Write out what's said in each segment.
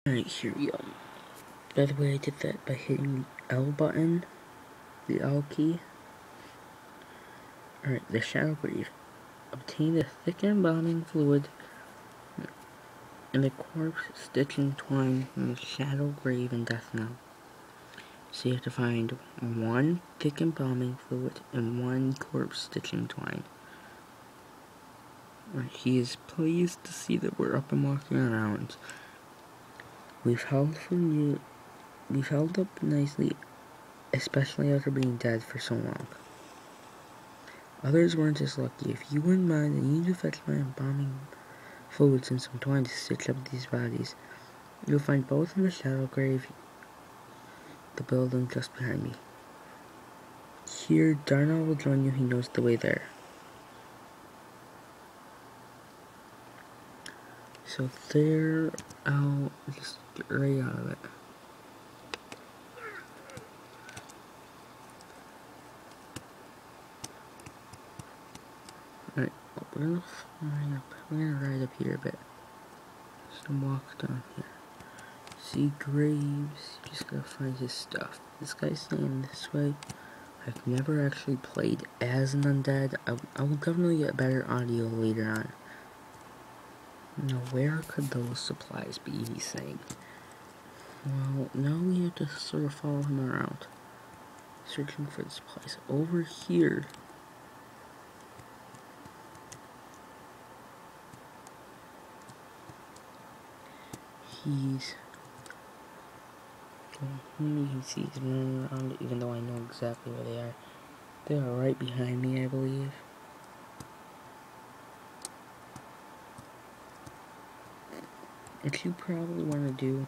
Alright, here we go. By the way, I did that by hitting the L button, the L key. Alright, the Shadow Grave. Obtain the thick embalming fluid and the corpse stitching twine from the Shadow Grave in Death Knell. So you have to find one thick embalming fluid and one corpse stitching twine. Alright, he is pleased to see that we're up and walking around. We've held up nicely, especially after being dead for so long. Others weren't as lucky. If you wouldn't mind, I need to fetch my embalming fluids and some twine to stitch up these bodies. You'll find both in the Shadow Grave, the building just behind me. Here, Darnell will join you. He knows the way there. So there, I'll just get right out of it. Alright, we're gonna ride up here a bit. Just walk down here. See Graves, you just gotta find his stuff. This guy's staying this way. I've never actually played as an undead. I will definitely get better audio later on. Now, where could those supplies be, he's saying? Well, now we have to sort of follow him around. Searching for the supplies. Over here. He's... you can see he's running around, even though I know exactly where they are. They are right behind me, I believe. What you probably want to do,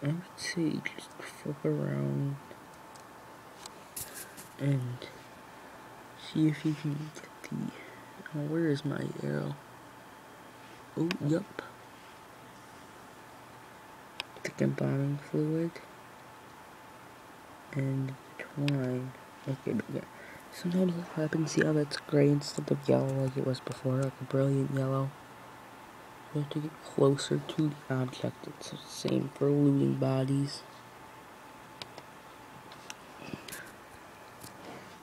I would say just flip around and see if you can get the... oh, where is my arrow? Oh, yup. Thick embalming fluid and twine. Okay, but yeah. Sometimes it happens, see how that's gray instead of yellow like it was before, like a brilliant yellow. You have to get closer to the object. It's the same for looting bodies.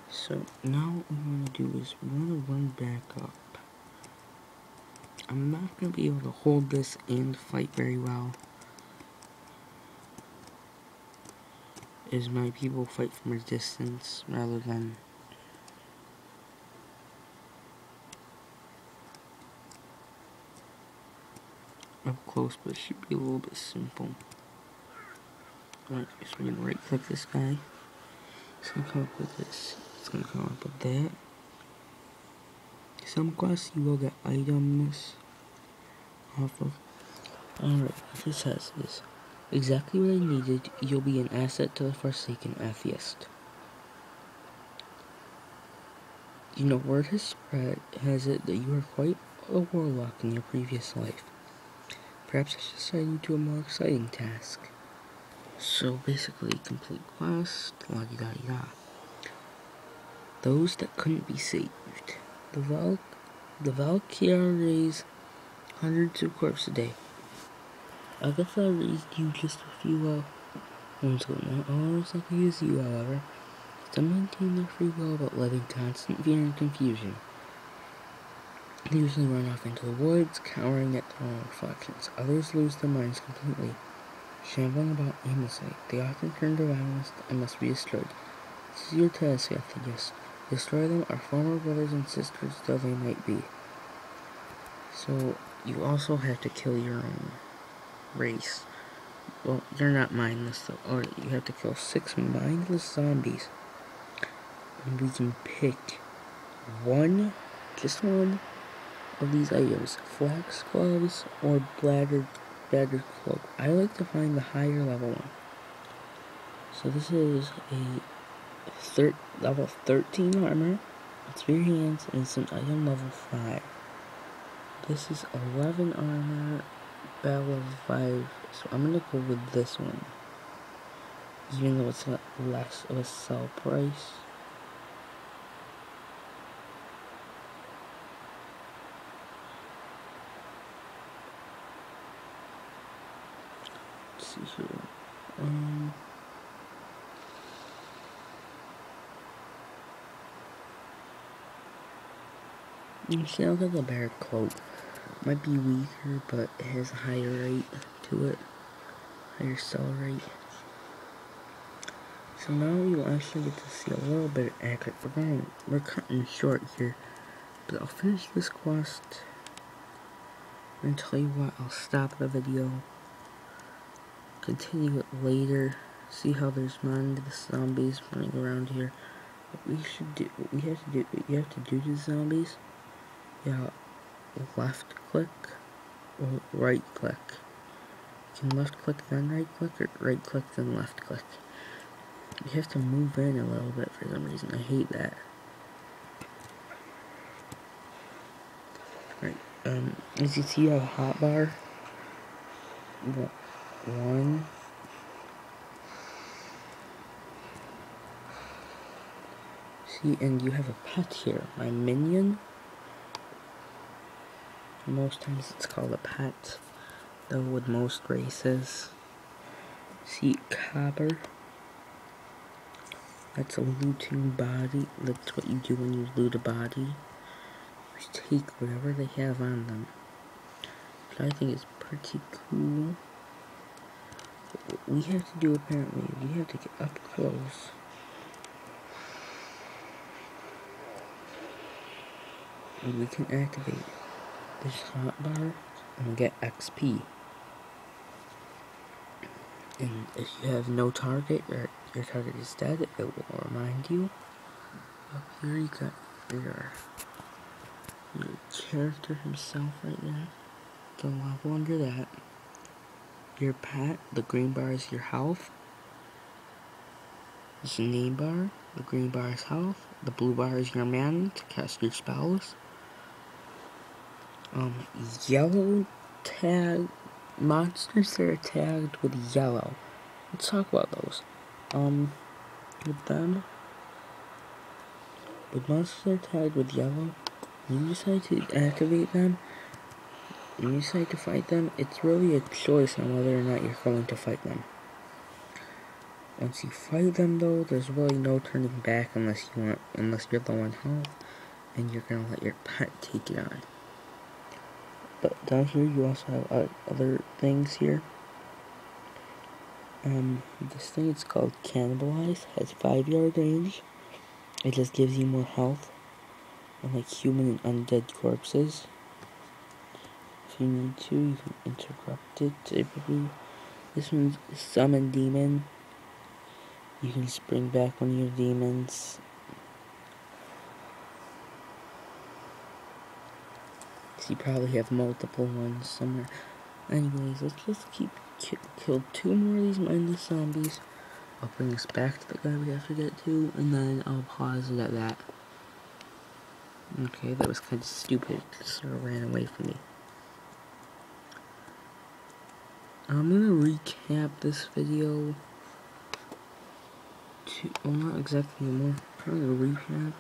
So now what we want to do is we want to run back up. I'm not going to be able to hold this and fight very well, as my people fight from a distance rather than up close, but it should be a little bit simple. Alright, so we're going to right click this guy. It's going to come up with this. It's going to come up with that. Some quests you will get items off of. Alright, what this says is exactly what I needed. You'll be an asset to the Forsaken Atheist. You know, word has spread has it that you were quite a warlock in your previous life. Perhaps I should assign you to a more exciting task. So basically, complete quest, la-di-da-di-da. Those that couldn't be saved. The Valkyria raise hundreds of corpses a day. Agatha raised you just a few moments ago. Not all as lucky as you, however. Some maintain their free will about living constant fear and confusion. They usually run off into the woods, cowering at their own reflections. Others lose their minds completely, shambling about aimlessly. They often turn to violence and must be destroyed. This is your task, Atheist. Destroy them, our former brothers and sisters, though they might be. So, you also have to kill your own race. Well, you're not mindless, though. Or you have to kill 6 mindless zombies. And we can pick just one of these items. Flax gloves or bladder cloak. I like to find the higher level one. So this is a level 13 armor. It's for your hands, and it's an item level 5. This is 11 armor, battle level 5. So I'm gonna go with this one, even though it's less of a sell price. let's see here. You see, I'll get the bear coat. Might be weaker, but it has a higher rate to it. Higher sell rate. So now you'll actually get to see a little bit of accurate. We're cutting short here. But I'll finish this quest. And tell you what, I'll stop the video. Continue it later. See how there's none of the zombies running around here. What we should do, what we have to do, what you have to do to the zombies. Yeah, left click or right click. You can left click then right click, or right click then left click. You have to move in a little bit for some reason. I hate that. Right. As you see, you have a hotbar. 1. See, and you have a pet here. My minion. Most times it's called a pet, though with most races. See, copper. That's a looting body. That's what you do when you loot a body. You take whatever they have on them. Which I think is pretty cool. What we have to do apparently, we have to get up close. And we can activate this hotbar and get XP. And if you have no target, or your target is dead, it will remind you. Up here you got your character himself right now. The level under that. Your pet, the green bar is your health. This name bar, the green bar is health. The blue bar is your mana to cast your spells. Yellow tag monsters that are tagged with yellow. Let's talk about those. With them, with monsters that are tagged with yellow, when you decide to activate them, when you decide to fight them, it's really a choice on whether or not you're going to fight them. Once you fight them though, there's really no turning back unless you're low on health, and you're gonna let your pet take it on. But down here you also have other things here. This thing is called Cannibalize, has 5-yard range. It just gives you more health, unlike human and undead corpses. If you need to, you can interrupt it. This one's Summon Demon. You can just bring back one of your demons. So you probably have multiple ones somewhere. Anyways, let's just kill 2 more of these mindless zombies. I'll bring us back to the guy we have to get to, and then I'll pause it at that. Okay, that was kind of stupid. It sort of ran away from me. I'm gonna recap this video. Well, not exactly anymore. Probably a recap.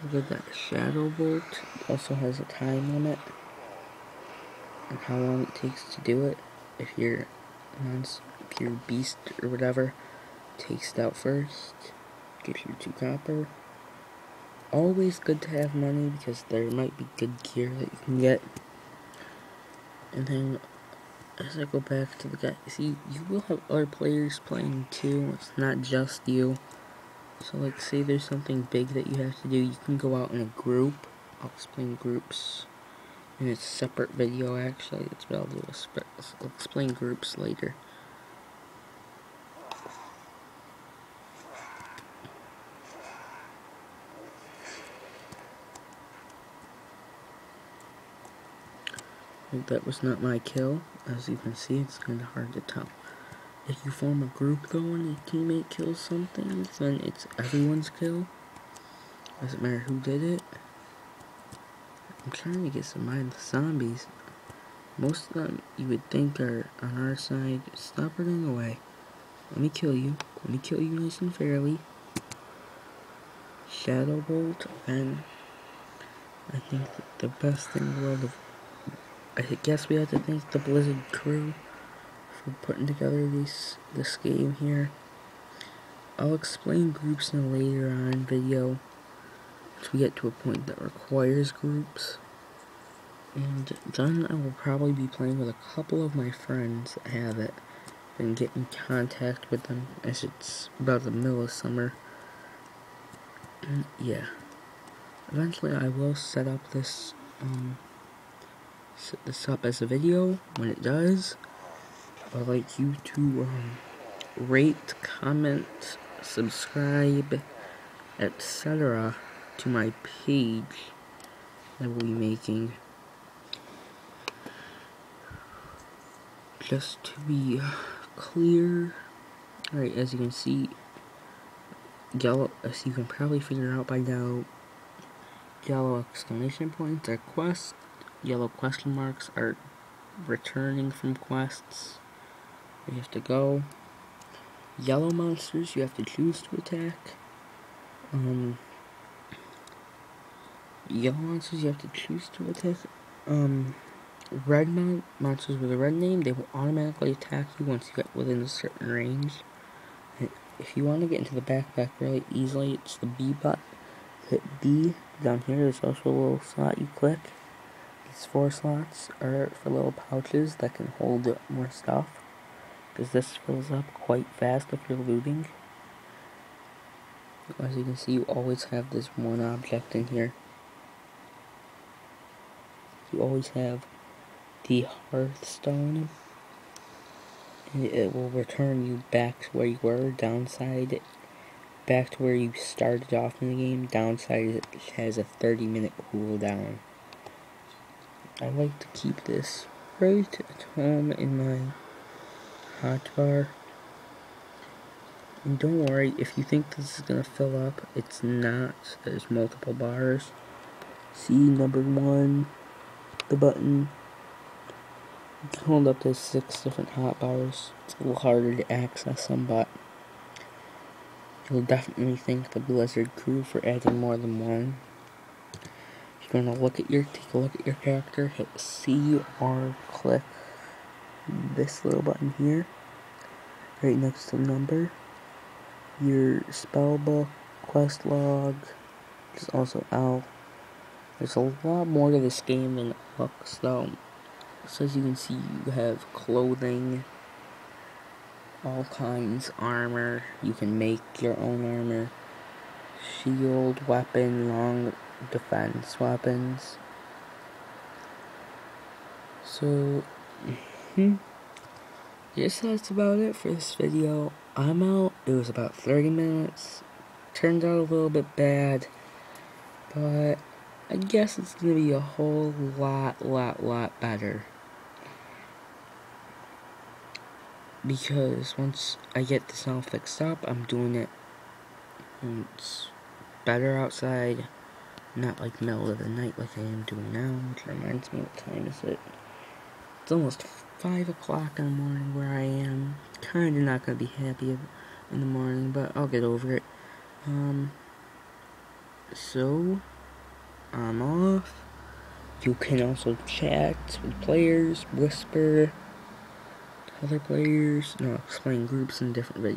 Look at that Shadow Bolt. Also has a time limit and how long it takes to do it. If your beast or whatever takes it out first, gives you 2 copper. Always good to have money because there might be good gear that you can get. And then as I go back to the guy, see, you will have other players playing too. It's not just you. So like, say there's something big that you have to do, you can go out in a group. I'll explain groups in a separate video actually. That's what I'll do. I'll explain groups later. That was not my kill. As you can see, it's kind of hard to tell. If you form a group though and a teammate kills something, then it's everyone's kill. Doesn't matter who did it. I'm trying to get some mindless zombies. Most of them you would think are on our side. Stop running away. Let me kill you. Let me kill you nice and fairly. Shadow Bolt, and I think that the best thing in the world of, I guess we have to thank the Blizzard crew for putting together this game here. I'll explain groups in a later on video once we get to a point that requires groups. And then I will probably be playing with a couple of my friends that have it and get in contact with them as it's about the middle of summer. And yeah. Eventually I will set up this up as a video. When it does, I'd like you to rate, comment, subscribe, etc. to my page that we'll be making. Just to be clear, alright, as you can see, yellow, as you can probably figure out by now, yellow exclamation points are quests, yellow question marks are returning from quests. You have to go. Yellow monsters you have to choose to attack. Yellow monsters you have to choose to attack. Red monsters with a red name, they will automatically attack you once you get within a certain range. And if you want to get into the backpack really easily, it's the B button. Hit B. Down here there's also a little slot you click. These 4 slots are for little pouches that can hold more stuff, because this fills up quite fast if you're looting. As you can see, you always have this one object in here. You always have the Hearthstone, and it will return you back to where you were. Downside, back to where you started off in the game. Downside, it has a 30-minute cooldown. I like to keep this right at home in my hotbar. And don't worry, if you think this is gonna fill up, it's not. There's multiple bars. See number 1, the button. You can hold up to 6 different hotbars. It's a little harder to access them, but you'll definitely thank the Blizzard crew for adding more than one. If you wanna take a look at your character, hit C or click this little button here, right next to the number. Your spell book, quest log, is also out. There's a lot more to this game than it looks, though. So as you can see, you have clothing, all kinds, armor. You can make your own armor, shield, weapon, long defense weapons. So, yes, that's about it for this video. I'm out. It was about 30 minutes. Turned out a little bit bad, but I guess it's gonna be a whole lot better. Because once I get this all fixed up, I'm doing it when it's better outside, not like middle of the night like I am doing now, which reminds me, what time is it? It's almost 5 o'clock in the morning where I am. Kinda not gonna be happy in the morning, but I'll get over it. So, I'm off. You can also chat with players, whisper to other players, explain groups in different videos.